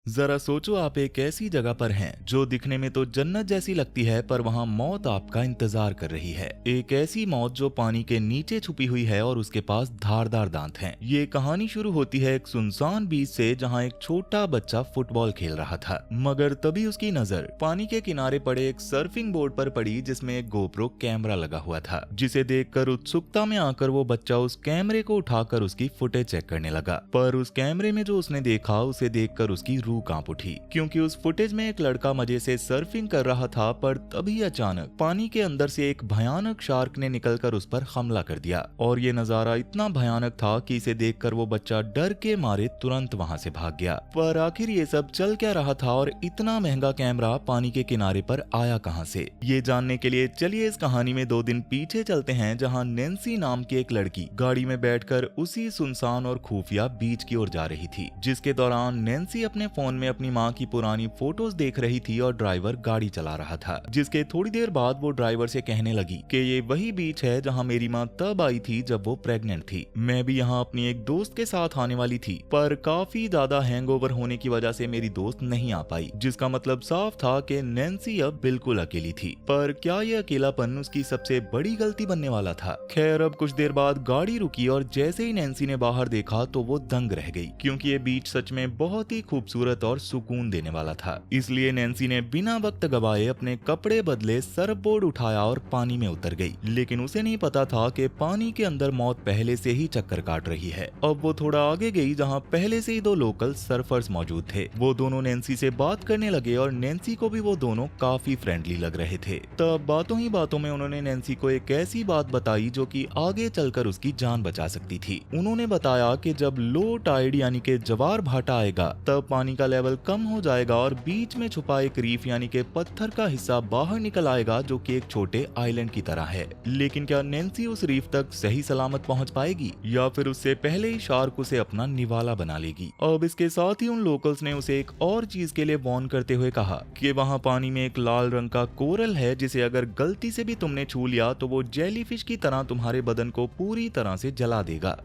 जरा सोचो, आप एक ऐसी जगह पर हैं जो दिखने में तो जन्नत जैसी लगती है, पर वहां मौत आपका इंतजार कर रही है। एक ऐसी मौत जो पानी के नीचे छुपी हुई है और उसके पास धारदार दांत हैं। ये कहानी शुरू होती है एक सुनसान बीच से, जहां एक छोटा बच्चा फुटबॉल खेल रहा था। मगर तभी उसकी नजर पानी के किनारे पड़े एक सर्फिंग बोर्ड पर पड़ी, जिसमें एक गोप्रो कैमरा लगा हुआ था। जिसे देखकर उत्सुकता में आकर वो बच्चा उस कैमरे को उठाकर उसकी फुटेज चेक करने लगा। पर उस कैमरे में जो उसने देखा, उसे देखकर उसकी रूह कांप उठी, क्योंकि उस फुटेज में एक लड़का मजे से सर्फिंग कर रहा था। पर तभी अचानक पानी के अंदर से एक भयानक शार्क ने निकलकर उस पर हमला कर दिया। और ये नजारा इतना भयानक था कि इसे देखकर वो बच्चा डर के मारे तुरंत वहां से भाग गया। पर आखिर ये सब चल क्या रहा था और इतना महंगा कैमरा पानी के किनारे पर आया कहां से? ये जानने के लिए चलिए इस कहानी में 2 दिन पीछे चलते हैं, जहां नैन्सी नाम की एक लड़की गाड़ी में बैठकर उसी सुनसान और खुफिया बीच की ओर जा रही थी। जिसके दौरान नैन्सी अपने फोन में अपनी माँ की पुरानी फोटोज देख रही थी और ड्राइवर गाड़ी चला रहा था। जिसके थोड़ी देर बाद वो ड्राइवर से कहने लगी कि ये वही बीच है जहाँ मेरी माँ तब आई थी जब वो प्रेग्नेंट थी। मैं भी यहाँ अपनी एक दोस्त के साथ आने वाली थी, पर काफी ज्यादा हैंगओवर होने की वजह से मेरी दोस्त नहीं आ पाई। जिसका मतलब साफ था कि नैन्सी अब बिल्कुल अकेली थी। पर क्या ये अकेलापन उसकी सबसे बड़ी गलती बनने वाला था? खैर, अब कुछ देर बाद गाड़ी रुकी और जैसे ही नैन्सी ने बाहर देखा तो वो दंग रह गई, क्योंकि ये बीच सच में बहुत ही खूबसूरत और सुकून देने वाला था। इसलिए नैन्सी ने बिना वक्त गवाए अपने कपड़े बदले, सरफबोर्ड उठाया और पानी में उतर गई। लेकिन उसे नहीं पता था कि पानी के अंदर मौत पहले से ही चक्कर काट रही है। अब वो थोड़ा आगे गई, जहाँ पहले से ही 2 लोकल सर्फर्स मौजूद थे। वो दोनों नैन्सी से बात करने लगे और नैन्सी को भी वो दोनों काफी फ्रेंडली लग रहे थे। तब बातों ही बातों में उन्होंने नैन्सी को एक ऐसी बात बताई जो कि आगे चलकर उसकी जान बचा सकती थी। उन्होंने बताया कि जब लो टाइड यानी कि ज्वार भाटा आएगा, तब पानी का लेवल कम हो जाएगा और बीच में छुपा एक रीफ यानी कि पत्थर का हिस्सा बाहर निकल आएगा, जो कि एक छोटे आइलैंड की तरह है। लेकिन क्या नैन्सी उस रीफ तक सही सलामत पहुंच पाएगी, या फिर उससे पहले ही शार्क उसे अपना निवाला बना लेगी? अब इसके साथ ही उन लोकल्स ने उसे एक और चीज के लिए वार्न करते हुए कहा कि वहां पानी में एक लाल रंग का कोरल है, जिसे अगर गलती से भी तुमने छू लिया तो वो जेलीफिश की तरह तुम्हारे बदन को पूरी तरह से जला देगा।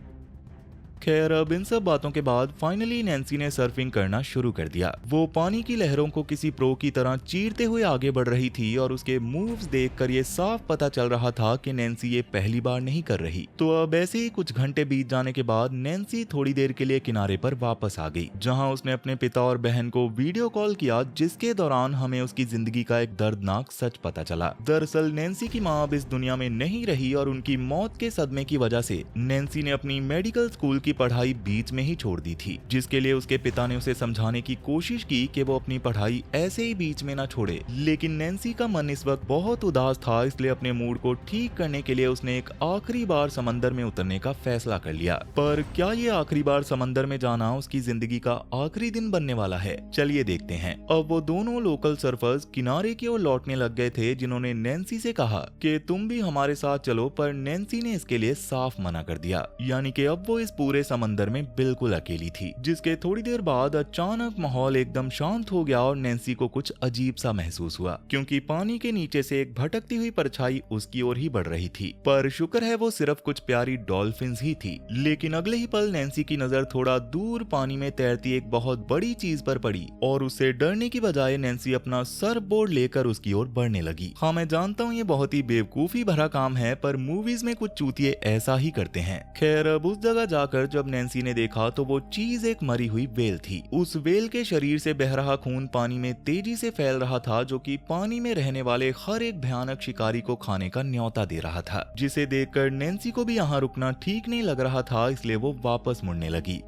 खैर, अब इन सब बातों के बाद फाइनली नैन्सी ने सर्फिंग करना शुरू कर दिया। वो पानी की लहरों को किसी प्रो की तरह चीरते हुए आगे बढ़ रही थी और उसके मूव्स देखकर ये साफ पता चल रहा था कि नैन्सी ये पहली बार नहीं कर रही। तो अब ऐसे ही कुछ घंटे बीत जाने के बाद नैन्सी थोड़ी देर के लिए किनारे पर वापस आ गई, जहां उसने अपने पिता और बहन को वीडियो कॉल किया, जिसके दौरान हमें उसकी जिंदगी का एक दर्दनाक सच पता चला। दरअसल नैन्सी की माँ अब इस दुनिया में नहीं रही और उनकी मौत के सदमे की वजह से नैन्सी ने अपनी मेडिकल स्कूल की पढ़ाई बीच में ही छोड़ दी थी। जिसके लिए उसके पिता ने उसे समझाने की कोशिश की कि वो अपनी पढ़ाई ऐसे ही बीच में ना छोड़े। लेकिन नैन्सी का मन इस वक्त बहुत उदास था, इसलिए अपने मूड को ठीक करने के लिए उसने एक आखिरी बार समंदर में उतरने का फैसला कर लिया। पर क्या ये आखिरी बार समंदर में जाना उसकी जिंदगी का आखिरी दिन बनने वाला है? चलिए देखते हैं। अब वो दोनों लोकल सर्फर्स किनारे की ओर लौटने लग गए थे, जिन्होंने नैन्सी से कहा कि तुम भी हमारे साथ चलो, पर नैन्सी ने इसके लिए साफ मना कर दिया। यानी कि अब वो इस पूरे समंदर में बिल्कुल अकेली थी। जिसके थोड़ी देर बाद अचानक माहौल एकदम शांत हो गया और नैन्सी को कुछ अजीब सा महसूस हुआ, क्योंकि पानी के नीचे से एक भटकती हुई परछाई उसकी ओर ही बढ़ रही थी। पर शुक्र है वो सिर्फ कुछ प्यारी डॉल्फिन्स ही थी। लेकिन अगले ही पल नैन्सी की नजर थोड़ा दूर पानी में तैरती एक बहुत बड़ी चीज पर पड़ी और उससे डरने की बजाय नैन्सी अपना सरफबोर्ड लेकर उसकी ओर बढ़ने लगी। हाँ, मैं जानता हूँ ये बहुत ही बेवकूफी भरा काम है, पर मूवीज में कुछ चूतिए ऐसा ही करते हैं। खैर, अब उस जगह जाकर जब नैन्सी ने देखा तो वो चीज एक मरी हुई वेल थी। उस वेल के शरीर से बह रहा खून पानी में तेजी से फैल रहा था, जो कि पानी में रहने वाले हर एक भयानक शिकारी को खाने का न्योता दे रहा था। जिसे देखकर नैन्सी को भी यहाँ रुकना ठीक नहीं लग रहा था, इसलिए वो वापस मुड़ने लगी।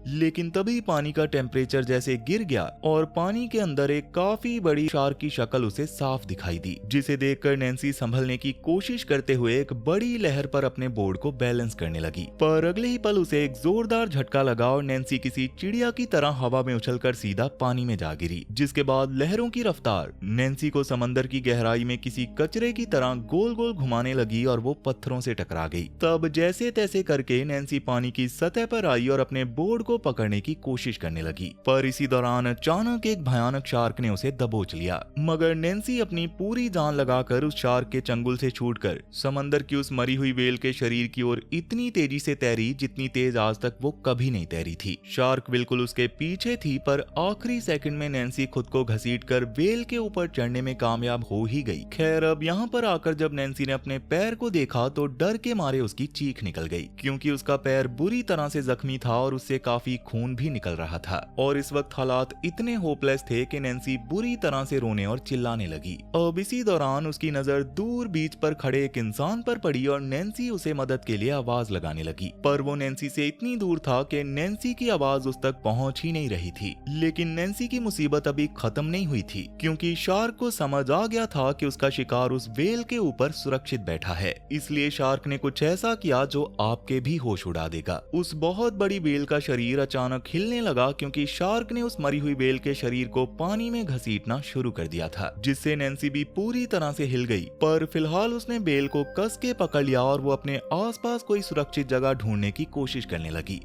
लेकिन तभी पानी का टेम्परेचर जैसे गिर गया और पानी के अंदर एक काफी बड़ी शार्क की शक्ल उसे साफ दिखाई दी। जिसे देखकर नैन्सी संभलने की कोशिश करते हुए एक बड़ी लहर पर अपने बोर्ड को बैलेंस करने लगी। पर अगले ही पल उसे एक जोरदार झटका लगा और नैन्सी किसी चिड़िया की तरह हवा में उछलकर सीधा पानी में जा गिरी। जिसके बाद लहरों की रफ्तार नैन्सी को समंदर की गहराई में किसी कचरे की तरह गोल गोल घुमाने लगी और वो पत्थरों से टकरा गई। तब जैसे तैसे करके नैन्सी पानी की सतह पर आई और अपने बोर्ड को को पकड़ने की कोशिश करने लगी, पर इसी दौरान अचानक एक भयानक शार्क ने उसे दबोच लिया। मगर नैन्सी अपनी पूरी जान लगाकर उस शार्क के चंगुल से छूटकर समंदर की उस मरी हुई व्हेल के शरीर की ओर इतनी तेजी से तैरी जितनी तेज आज तक वो कभी नहीं तैरी थी। शार्क बिल्कुल उसके पीछे थी, पर आखिरी सेकंड में नैन्सी खुद को घसीटकर व्हेल के ऊपर चढ़ने में कामयाब हो ही गई। खैर, अब यहाँ पर आकर जब नैन्सी ने अपने पैर को देखा तो डर के मारे उसकी चीख निकल गई, क्योंकि उसका पैर बुरी तरह से जख्मी था और उससे काफी खून भी निकल रहा था। और इस वक्त हालात इतने होपलेस थे कि नैन्सी बुरी तरह से रोने और चिल्लाने लगी। अब इसी दौरान उसकी नजर दूर बीच पर खड़े एक इंसान पर पड़ी और नैन्सी उसे मदद के लिए आवाज लगाने लगी, पर वो नैन्सी से इतनी दूर था कि नैन्सी की आवाज उस तक पहुंच ही नहीं रही थी। लेकिन नैन्सी की मुसीबत अभी खत्म नहीं हुई थी, क्योंकि शार्क को समझ आ गया था कि उसका शिकार उस व्हेल के ऊपर सुरक्षित बैठा है। इसलिए शार्क ने कुछ ऐसा किया जो आपके भी होश उड़ा देगा। उस बहुत बड़ी व्हेल का शरीर अचानक हिलने लगा, क्योंकि शार्क ने उस मरी हुई व्हेल के शरीर को पानी में घसीटना शुरू कर दिया था, जिससे नैन्सी भी पूरी तरह से हिल गई। पर फिलहाल उसने व्हेल को कस के पकड़ लिया और वो अपने आसपास कोई सुरक्षित जगह ढूंढने की कोशिश करने लगी।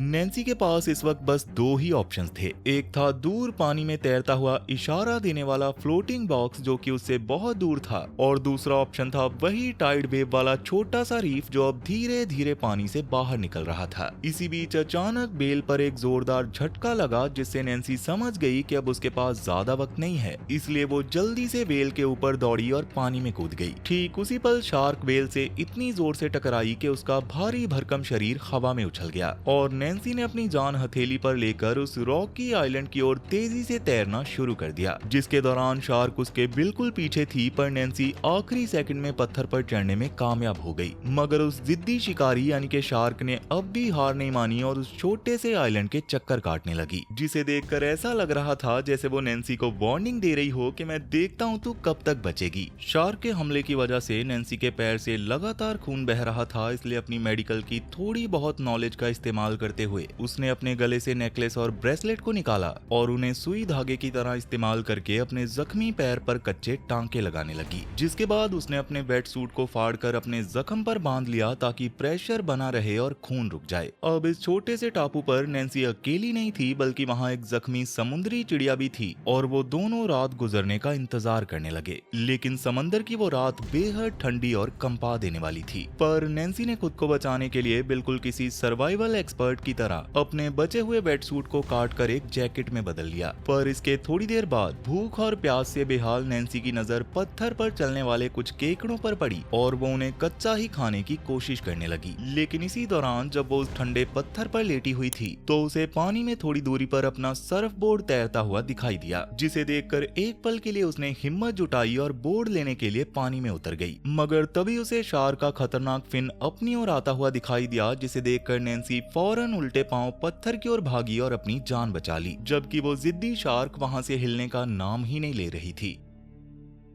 नैन्सी के पास इस वक्त बस दो ही ऑप्शंस थे। एक था दूर पानी में तैरता हुआ इशारा देने वाला फ्लोटिंग बॉक्स जो कि उससे बहुत दूर था, और दूसरा ऑप्शन था वही टाइड वेव वाला छोटा सा रीफ जो अब धीरे धीरे पानी से बाहर निकल रहा था। इसी बीच अचानक बेल पर एक जोरदार झटका लगा, जिससे नैन्सी समझ गई कि अब उसके पास ज्यादा वक्त नहीं है। इसलिए वो जल्दी से बेल के ऊपर दौड़ी और पानी में कूद गई। ठीक उसी पल शार्क बेल से इतनी जोर से टकराई कि उसका भारी भरकम शरीर हवा में उछल गया और नैन्सी ने अपनी जान हथेली पर लेकर उस रॉकी आइलैंड की ओर तेजी से तैरना शुरू कर दिया, जिसके दौरान शार्क उसके बिल्कुल पीछे थी। पर नैन्सी आखिरी सेकंड में पत्थर पर चढ़ने में कामयाब हो गई। मगर उस जिद्दी शिकारी यानी कि शार्क ने अब भी हार नहीं मानी और उस छोटे से आइलैंड के चक्कर काटने लगी, जिसे देखकर ऐसा लग रहा था जैसे वो नैन्सी को वार्निंग दे रही हो कि मैं देखता हूँ तू कब तक बचेगी। शार्क के हमले की वजह से नैन्सी के पैर से लगातार खून बह रहा था, इसलिए अपनी मेडिकल की थोड़ी बहुत नॉलेज का इस्तेमाल करते हुए उसने अपने गले से नेकलेस और ब्रेसलेट को निकाला और उन्हें सुई धागे की तरह इस्तेमाल करके अपने जख्मी पैर पर कच्चे टांके लगाने लगी। जिसके बाद उसने अपने वेट सूट को फाड़कर अपने जख्म पर बांध लिया ताकि प्रेशर बना रहे और खून रुक जाए। अब इस छोटे से टापू पर नैन्सी अकेली नहीं थी, बल्कि वहाँ एक जख्मी समुद्री चिड़िया भी थी और वो दोनों रात गुजरने का इंतजार करने लगे। लेकिन समंदर की वो रात बेहद ठंडी और कंपा देने वाली थी। पर नैन्सी ने खुद को बचाने के लिए बिल्कुल किसी सर्वाइवल एक्सपर्ट की तरह अपने बचे हुए वेट सूट को काट कर एक जैकेट में बदल लिया। पर इसके थोड़ी देर बाद भूख और प्यास से बेहाल नैन्सी की नजर पत्थर पर चलने वाले कुछ केकड़ों पर पड़ी और वो उन्हें कच्चा ही खाने की कोशिश करने लगी। लेकिन इसी दौरान जब वो उस ठंडे पत्थर पर लेटी हुई थी तो उसे पानी में थोड़ी दूरी पर अपना सर्फ बोर्ड तैरता हुआ दिखाई दिया, जिसे देखकर एक पल के लिए उसने हिम्मत जुटाई और बोर्ड लेने के लिए पानी में उतर गई। मगर तभी उसे शार्क का खतरनाक फिन अपनी ओर आता हुआ दिखाई दिया, जिसे देखकर नैन्सी फौरन उल्टे पांव पत्थर की ओर भागी और अपनी जान बचा ली, जबकि वो जिद्दी शार्क वहां से हिलने का नाम ही नहीं ले रही थी।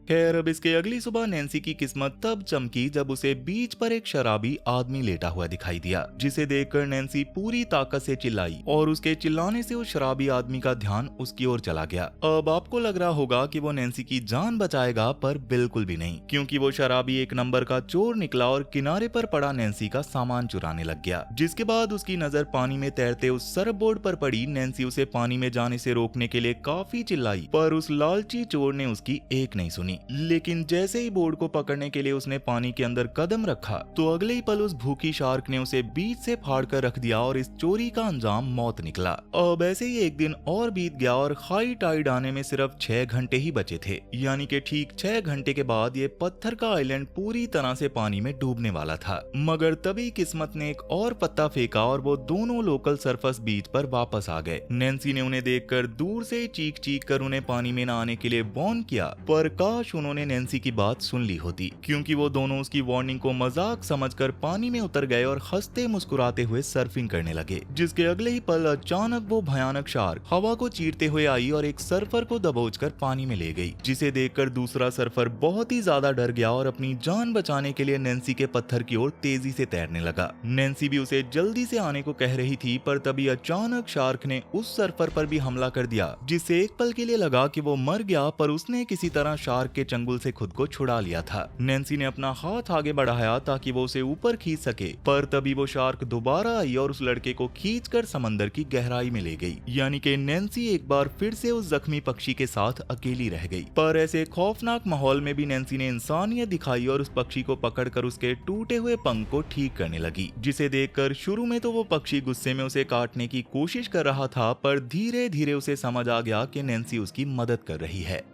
खैर, अब इसके अगली सुबह नैन्सी की किस्मत तब चमकी जब उसे बीच पर एक शराबी आदमी लेटा हुआ दिखाई दिया, जिसे देखकर नैन्सी पूरी ताकत से चिल्लाई और उसके चिल्लाने से उस शराबी आदमी का ध्यान उसकी ओर चला गया। अब आपको लग रहा होगा कि वो नैन्सी की जान बचाएगा, पर बिल्कुल भी नहीं, क्योंकि वो शराबी एक नंबर का चोर निकला और किनारे पर पड़ा नैन्सी का सामान चुराने लग गया। जिसके बाद उसकी नजर पानी में तैरते उस सर्फ बोर्ड पर पड़ी। नैन्सी उसे पानी में जाने से रोकने के लिए काफी चिल्लाई, पर उस लालची चोर ने उसकी एक नहीं सुनी। लेकिन जैसे ही बोर्ड को पकड़ने के लिए उसने पानी के अंदर कदम रखा तो अगले ही पल उस भूखी शार्क ने उसे बीच से फाड़ कर रख दिया और इस चोरी का अंजाम मौत निकला। अब ऐसे ही एक दिन और बीत गया और हाई टाइड आने में सिर्फ 6 घंटे ही बचे थे, यानी कि ठीक 6 घंटे के बाद ये पत्थर का आइलैंड पूरी तरह से पानी में डूबने वाला था। मगर तभी किस्मत ने एक और पत्ता फेंका और वो दोनों लोकल सरफस बीच पर वापस आ गए। नैन्सी ने उन्हें देखकर दूर से चीख चीख कर उन्हें पानी में न आने के लिए वार्न किया, पर काश उन्होंने नैन्सी की बात सुन ली होती, क्योंकि वो दोनों उसकी वार्निंग को मजाक समझकर पानी में उतर गए और हंसते मुस्कुराते हुए सर्फिंग करने लगे। जिसके अगले ही पल अचानक वो भयानक शार्क हवा को चीरते हुए आई और एक सर्फर को दबोचकर पानी में ले गई, जिसे देखकर दूसरा सर्फर बहुत ही ज्यादा डर गया और अपनी जान बचाने के लिए नैन्सी के पत्थर की ओर तेजी से तैरने लगा। नैन्सी भी उसे जल्दी से आने को कह रही थी, पर तभी अचानक शार्क ने उस सर्फर पर भी हमला कर दिया, जिससे एक पल के लिए लगा कि वो मर गया, पर उसने किसी तरह शार्क के चंगुल से खुद को छुड़ा लिया था। नैन्सी ने अपना हाथ आगे बढ़ाया ताकि वो उसे ऊपर खींच सके, पर तभी वो शार्क दोबारा आई और उस लड़के को खींचकर समंदर की गहराई में ले गई। यानी कि नैन्सी एक बार फिर से उस जख्मी पक्षी के साथ अकेली रह गई। पर ऐसे खौफनाक माहौल में भी नैन्सी ने इंसानियत दिखाई और उस पक्षी को पकड़कर उसके टूटे हुए पंख को ठीक करने लगी, जिसे देखकर शुरू में तो वो पक्षी गुस्से में उसे काटने की कोशिश कर रहा था, पर धीरे धीरे उसे समझ आ गया कि नैन्सी उसकी मदद कर रही है।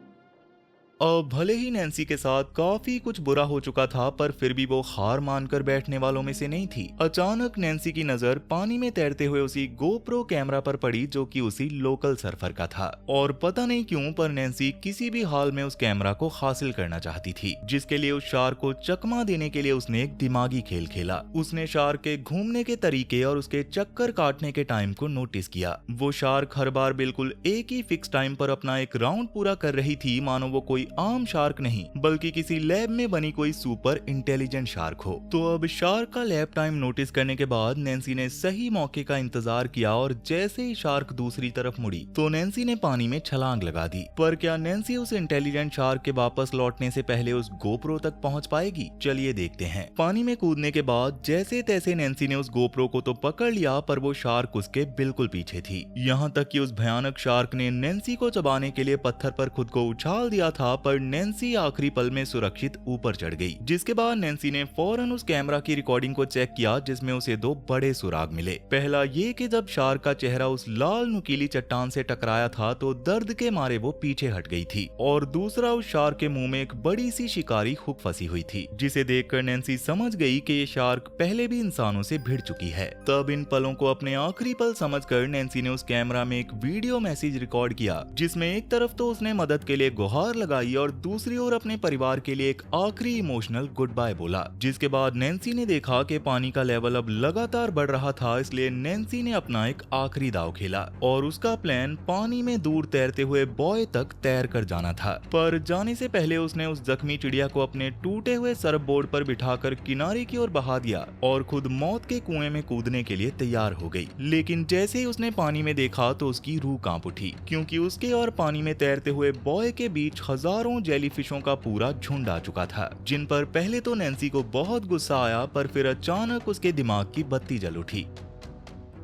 अब भले ही नैन्सी के साथ काफी कुछ बुरा हो चुका था, पर फिर भी वो हार मानकर बैठने वालों में से नहीं थी। अचानक नैन्सी की नजर पानी में तैरते हुए उसी गोप्रो कैमरा पर पड़ी जो कि उसी लोकल सर्फर का था, और पता नहीं क्यों पर नैन्सी किसी भी हाल में उस कैमरा को हासिल करना चाहती थी, जिसके लिए उस शार्क को चकमा देने के लिए उसने एक दिमागी खेल खेला। उसने शार्क के घूमने के तरीके और उसके चक्कर काटने के टाइम को नोटिस किया। वो शार्क हर बार बिल्कुल एक ही फिक्स टाइम पर अपना एक राउंड पूरा कर रही थी, मानो वो कोई आम शार्क नहीं बल्कि किसी लैब में बनी कोई सुपर इंटेलिजेंट शार्क हो। तो अब शार्क का लैब टाइम नोटिस करने के बाद नैन्सी ने सही मौके का इंतजार किया, और जैसे ही शार्क दूसरी तरफ मुड़ी तो नैन्सी ने पानी में छलांग लगा दी। पर क्या नैन्सी उस इंटेलिजेंट शार्क के वापस लौटने से पहले उस गोप्रो तक पहुंच पाएगी? चलिए देखते हैं। पानी में कूदने के बाद जैसे तैसे नैन्सी ने उस गोप्रो को तो पकड़ लिया, पर वो शार्क उसके बिल्कुल पीछे थी। यहाँ तक कि उस भयानक शार्क ने नैन्सी को चबाने के लिए पत्थर पर खुद को उछाल दिया था, पर नैन्सी आखिरी पल में सुरक्षित ऊपर चढ़ गई। जिसके बाद नैन्सी ने फौरन उस कैमरा की रिकॉर्डिंग को चेक किया, जिसमें उसे दो बड़े सुराग मिले। पहला ये कि जब शार्क का चेहरा उस लाल नुकीली चट्टान से टकराया था तो दर्द के मारे वो पीछे हट गई थी, और दूसरा उस शार्क के मुंह में एक बड़ी सी शिकारी हुक फंसी हुई थी, जिसे देखकर नैन्सी समझ गई कि ये शार्क पहले भी इंसानों से भिड़ चुकी है। तब इन पलों को अपने आखिरी पल समझकर नैन्सी ने उस कैमरा में एक वीडियो मैसेज रिकॉर्ड किया, जिसमें एक तरफ तो उसने मदद के लिए गुहार लगाई और दूसरी ओर अपने परिवार के लिए एक आखिरी इमोशनल गुड बाय बोला। जिसके बाद नैन्सी ने देखा कि पानी का लेवल अब लगातार बढ़ रहा था, इसलिए नैन्सी ने अपना एक आखिरी दाव खेला, और उसका प्लान पानी में दूर तैरते हुए बॉय तक तैर कर जाना था। पर जाने से पहले उसने उस जख्मी चिड़िया को अपने टूटे हुए सर्फ बोर्ड पर बिठाकर किनारे की ओर बहा दिया और खुद मौत के कुएं में कूदने के लिए तैयार हो गई। लेकिन जैसे ही उसने पानी में देखा तो उसकी रूह कांप उठी, क्योंकि उसके और पानी में तैरते हुए बॉय के बीच हजारों जेलीफिशों का पूरा झुंड आ चुका था, जिन पर पहले तो नैन्सी को बहुत गुस्सा आया, पर फिर अचानक उसके दिमाग की बत्ती जल उठी।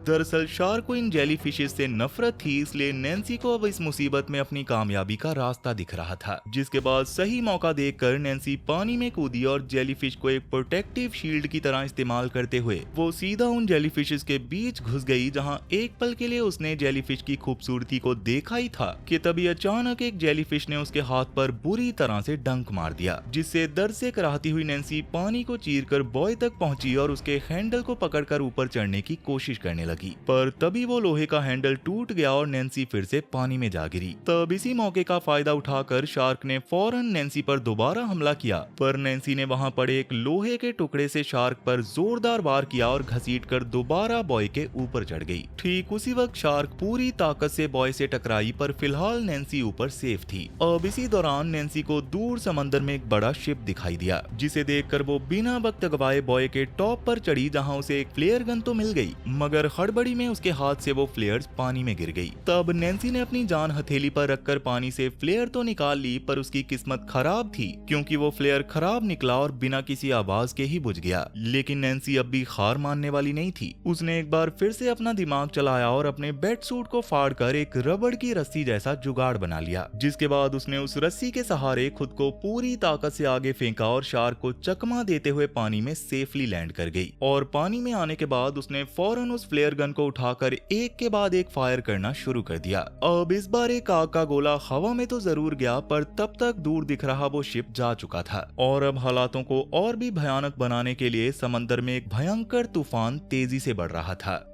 दरअसल शार्क को इन जेलीफिशेस से नफरत थी, इसलिए नैन्सी को अब इस मुसीबत में अपनी कामयाबी का रास्ता दिख रहा था। जिसके बाद सही मौका देखकर नैन्सी पानी में कूदी और जेलीफिश को एक प्रोटेक्टिव शील्ड की तरह इस्तेमाल करते हुए वो सीधा उन जेलीफिशेस के बीच घुस गई, जहां एक पल के लिए उसने जेलीफिश की खूबसूरती को देखा ही था कि तभी अचानक एक जेलीफिश ने उसके हाथ पर बुरी तरह से डंक मार दिया, जिससे दर्द से कराहती हुई नैन्सी पानी को चीरकर बॉय तक पहुंची और उसके हैंडल को पकड़कर ऊपर चढ़ने की कोशिश करने लगी। पर तभी वो लोहे का हैंडल टूट गया और नैन्सी फिर से पानी में जा गिरी। तब इसी मौके का फायदा उठाकर शार्क ने फौरन नैन्सी पर दोबारा हमला किया, पर नैन्सी ने वहां पड़े एक लोहे के टुकड़े से शार्क पर जोरदार वार किया और घसीटकर दोबारा बॉय के ऊपर चढ़ गई। ठीक उसी वक्त शार्क पूरी ताकत से बॉय से टकराई, पर फिलहाल नैन्सी ऊपर सेफ थी। अब इसी दौरान नैन्सी को दूर समंदर में एक बड़ा शिप दिखाई दिया, जिसे देखकर वो बिना वक्त गवाए बॉय के टॉप पर चढ़ी, जहां उसे एक फ्लेयर गन तो मिल गई, मगर हड़बड़ी में उसके हाथ से वो फ्लेयर्स पानी में गिर गई। तब नैन्सी ने अपनी जान हथेली पर रखकर पानी से फ्लेयर तो निकाल ली, पर उसकी किस्मत खराब थी, क्योंकि वो फ्लेयर खराब निकला और बिना किसी आवाज के ही बुझ गया। लेकिन नैन्सी अब भी हार मानने वाली नहीं थी। उसने एक बार फिर से अपना दिमाग चलाया और अपने बेड सूट को फाड़कर एक रबड़ की रस्सी जैसा जुगाड़ बना लिया, जिसके बाद उसने उस रस्सी के सहारे खुद को पूरी ताकत से आगे फेंका और शार्क को चकमा देते हुए पानी में सेफली लैंड कर गई। और पानी में आने के बाद उसने फौरन उस फ्लेयर गन को उठाकर एक के बाद एक फायर करना शुरू कर दिया। अब इस बार एक आग का गोला हवा में तो जरूर गया, पर तब तक दूर दिख रहा वो शिप जा चुका था, और अब हालातों को और भी भयानक बनाने के लिए समंदर में एक भयंकर तूफान तेजी से बढ़ रहा था।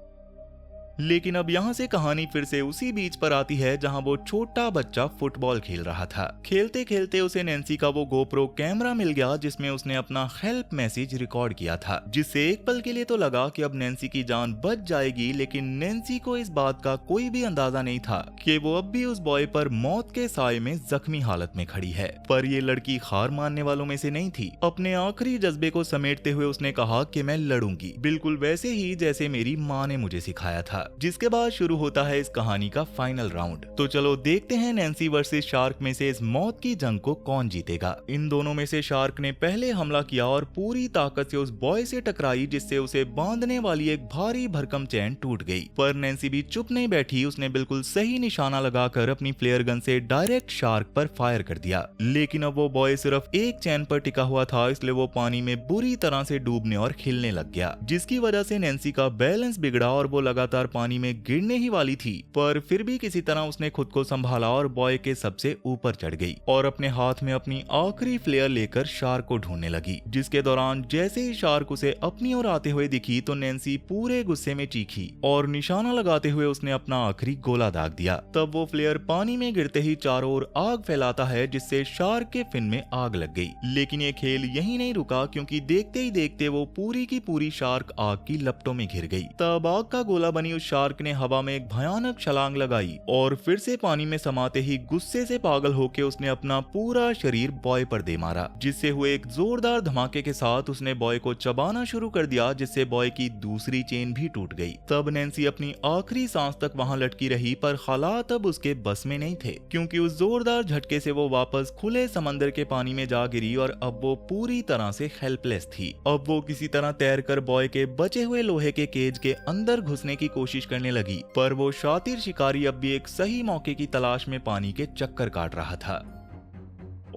लेकिन अब यहाँ से कहानी फिर से उसी बीच पर आती है जहाँ वो छोटा बच्चा फुटबॉल खेल रहा था। खेलते खेलते उसे नैन्सी का वो गोप्रो कैमरा मिल गया, जिसमें उसने अपना हेल्प मैसेज रिकॉर्ड किया था, जिससे एक पल के लिए तो लगा कि अब नैन्सी की जान बच जाएगी। लेकिन नैन्सी को इस बात का कोई भी अंदाजा नहीं था कि वो अब भी उस बॉय पर मौत के साए में जख्मी हालत में खड़ी है। पर ये लड़की हार मानने वालों में से नहीं थी। अपने आखिरी जज्बे को समेटते हुए उसने कहा कि मैं लड़ूंगी, बिल्कुल वैसे ही जैसे मेरी माँ ने मुझे सिखाया था। जिसके बाद शुरू होता है इस कहानी का फाइनल राउंड। तो चलो देखते हैं नैन्सी वर्सेस शार्क में से इस मौत की जंग को कौन जीतेगा। इन दोनों में से शार्क ने पहले हमला किया और पूरी ताकत से उस बॉय से टकराई, जिससे उसे बांधने वाली एक भारी भरकम चैन टूट गई। पर नैन्सी भी चुप नहीं बैठी, उसने बिल्कुल सही निशाना लगाकर अपनी फ्लेयर गन से डायरेक्ट शार्क पर फायर कर दिया। लेकिन अब वो बॉय सिर्फ एक चैन पर टिका हुआ था, इसलिए वो पानी में बुरी तरह से डूबने और खिलने लग गया, जिसकी वजह से नैन्सी का बैलेंस बिगड़ा और वो लगातार पानी में गिरने ही वाली थी। पर फिर भी किसी तरह उसने खुद को संभाला और बॉय के सबसे ऊपर चढ़ गई और अपने हाथ में अपनी आखिरी फ्लेयर लेकर शार्क को ढूंढने लगी। जिसके दौरान जैसे ही शार्क उसे अपनी ओर आते हुए दिखी तो नैन्सी पूरे गुस्से में चीखी और निशाना लगाते हुए उसने अपना आखिरी गोला दाग दिया। तब वो फ्लेयर पानी में गिरते ही चारों ओर आग फैलाता है, जिससे शार्क के फिन में आग लग गई। लेकिन ये खेल यहीं नहीं रुका, क्योंकि देखते ही देखते वो पूरी की पूरी शार्क आग की लपटों में घिर गई। तब आग का गोला बनी उस शार्क ने हवा में एक भयानक छलांग लगाई और फिर से पानी में समाते ही गुस्से से पागल होकर उसने अपना पूरा शरीर बॉय पर दे मारा, जिससे हुए एक जोरदार धमाके के साथ उसने बॉय को चबाना शुरू कर दिया, जिससे बॉय की दूसरी चेन भी टूट गई। तब नैन्सी अपनी आखिरी सांस तक वहां लटकी रही, पर हालात अब उसके बस में नहीं थे, क्योंकि उस जोरदार झटके से वो वापस खुले समंदर के पानी में जा गिरी और अब वो पूरी तरह से हेल्पलेस थी। अब वो किसी तरह तैरकर बॉय के बचे हुए लोहे के केज के अंदर घुसने की कोशिश करने लगी, पर वो शातिर शिकारी अब भी एक सही मौके की तलाश में पानी के चक्कर काट रहा था।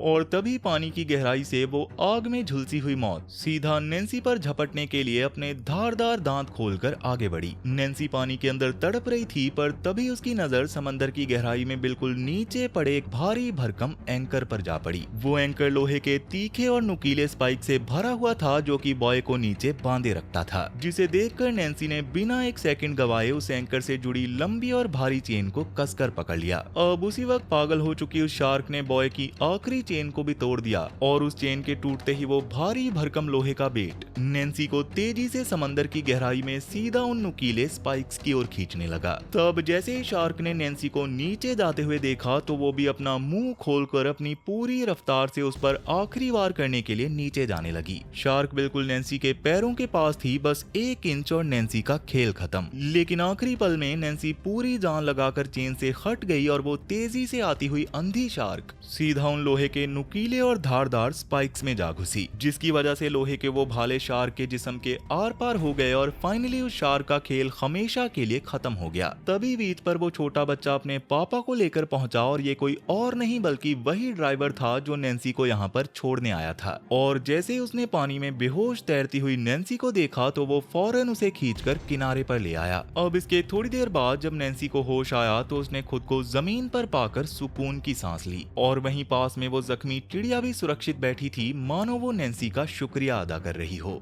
और तभी पानी की गहराई से वो आग में झुलसी हुई मौत सीधा नैन्सी पर झपटने के लिए अपने धारदार दांत खोलकर आगे बढ़ी। नैन्सी पानी के अंदर तड़प रही थी, पर तभी उसकी नजर समंदर की गहराई में बिल्कुल नीचे पड़े एक भारी भरकम एंकर पर जा पड़ी। वो एंकर लोहे के तीखे और नुकीले स्पाइक से भरा हुआ था, जो कि बॉय को नीचे बांधे रखता था, जिसे देखकर नैन्सी ने बिना एक सेकंड गवाए उस एंकर से जुड़ी लंबी और भारी चेन को कसकर पकड़ लिया। अब उसी वक्त पागल हो चुकी उस शार्क ने बॉय की आखिरी चेन को भी तोड़ दिया और उस चेन के टूटते ही वो भारी भरकम लोहे का बेट नैन्सी को तेजी से समंदर की गहराई में सीधा उन नुकीले स्पाइक्स की ओर खींचने लगा। तब जैसे ही शार्क ने नैन्सी को नीचे जाते हुए देखा तो वो भी अपना मुंह खोलकर अपनी पूरी रफ्तार से उस पर आखिरी वार करने के लिए नीचे जाने लगी। शार्क बिल्कुल नैन्सी के पैरों के पास थी, बस 1 इंच और नैन्सी का खेल खत्म। लेकिन आखिरी पल में नैन्सी पूरी जान लगाकर चेन से हट गई और वो तेजी से आती हुई अंधी शार्क सीधा उन लोहे के नुकीले और धारदार स्पाइक्स में जा घुसी, जिसकी वजह से लोहे के वो भाले शार्क के जिस्म के आर पार हो गए और फाइनली उस शार्क का खेल हमेशा के लिए खत्म हो गया। तभी बीच पर वो छोटा बच्चा अपने पापा को लेकर पहुंचा और ये कोई और नहीं बल्कि वही ड्राइवर था जो नैन्सी को यहाँ पर छोड़ने आया था। और जैसे ही उसने पानी में बेहोश तैरती हुई नैन्सी को देखा तो वो फौरन उसे खींचकर किनारे पर ले आया। अब इसके थोड़ी देर बाद जब नैन्सी को होश आया तो उसने खुद को जमीन पर पाकर सुकून की सांस ली और वहीं पास में वो जख्मी चिड़िया भी सुरक्षित बैठी थी, मानो वो नैन्सी का शुक्रिया अदा कर रही हो।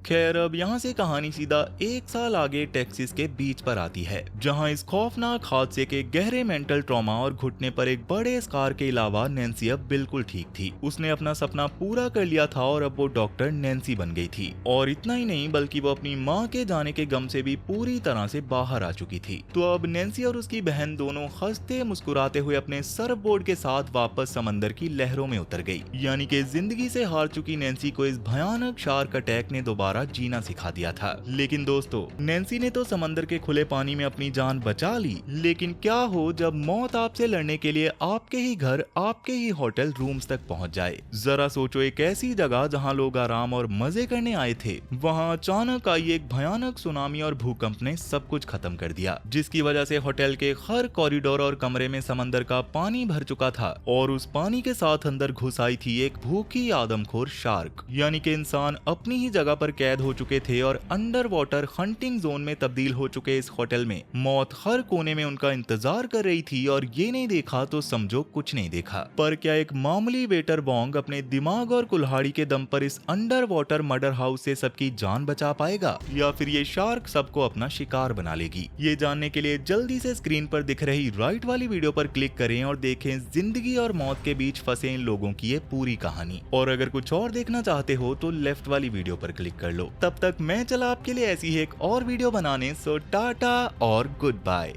खैर अब यहाँ से कहानी सीधा 1 साल आगे टेक्सास के बीच पर आती है, जहाँ इस खौफनाक हादसे के गहरे मेंटल ट्रॉमा और घुटने पर एक बड़े स्कार के अलावा नैन्सी अब बिल्कुल ठीक थी। उसने अपना सपना पूरा कर लिया था और अब वो डॉक्टर नैन्सी बन गई थी। और इतना ही नहीं बल्कि वो अपनी माँ के जाने के गम से भी पूरी तरह से बाहर आ चुकी थी। तो अब नैन्सी और उसकी बहन दोनों हंसते मुस्कुराते हुए अपने सर्फ बोर्ड के साथ वापस समंदर की लहरों में उतर गई। यानी कि जिंदगी से हार चुकी नैन्सी को इस भयानक शार्क अटैक ने दोबारा जीना सिखा दिया था। लेकिन दोस्तों, नैन्सी ने तो समंदर के खुले पानी में अपनी जान बचा ली, लेकिन क्या हो जब मौत आपसे लड़ने के लिए आपके ही घर, आपके ही होटल रूम्स तक पहुंच जाए। जरा सोचो, एक ऐसी जगह जहां लोग आराम और मजे करने आए थे, वहां अचानक आई एक भयानक सुनामी और भूकंप ने सब कुछ खत्म कर दिया, जिसकी वजह से होटल के हर कॉरिडोर और कमरे में समंदर का पानी भर चुका था और उस पानी के साथ अंदर घुस आई थी एक भूखी आदमखोर शार्क। यानी कि इंसान अपनी ही जगह पर कैद हो चुके थे और अंडर वाटर हंटिंग जोन में तब्दील हो चुके इस होटल में मौत हर कोने में उनका इंतजार कर रही थी। और ये नहीं देखा तो समझो कुछ नहीं देखा। पर क्या एक मामूली वेटर बॉन्ग अपने दिमाग और कुल्हाड़ी के दम पर इस अंडर वाटर मर्डर हाउस से सबकी जान बचा पाएगा, या फिर ये शार्क सबको अपना शिकार बना लेगी? ये जानने के लिए जल्दी से स्क्रीन पर दिख रही राइट वाली वीडियो पर क्लिक करें और देखें जिंदगी और मौत के बीच फंसे इन लोगों की ये पूरी कहानी। और अगर कुछ और देखना चाहते हो तो लेफ्ट वाली वीडियो पर क्लिक कर लो। तब तक मैं चला आपके लिए ऐसी ही एक और वीडियो बनाने। सो टाटा और गुड बाय।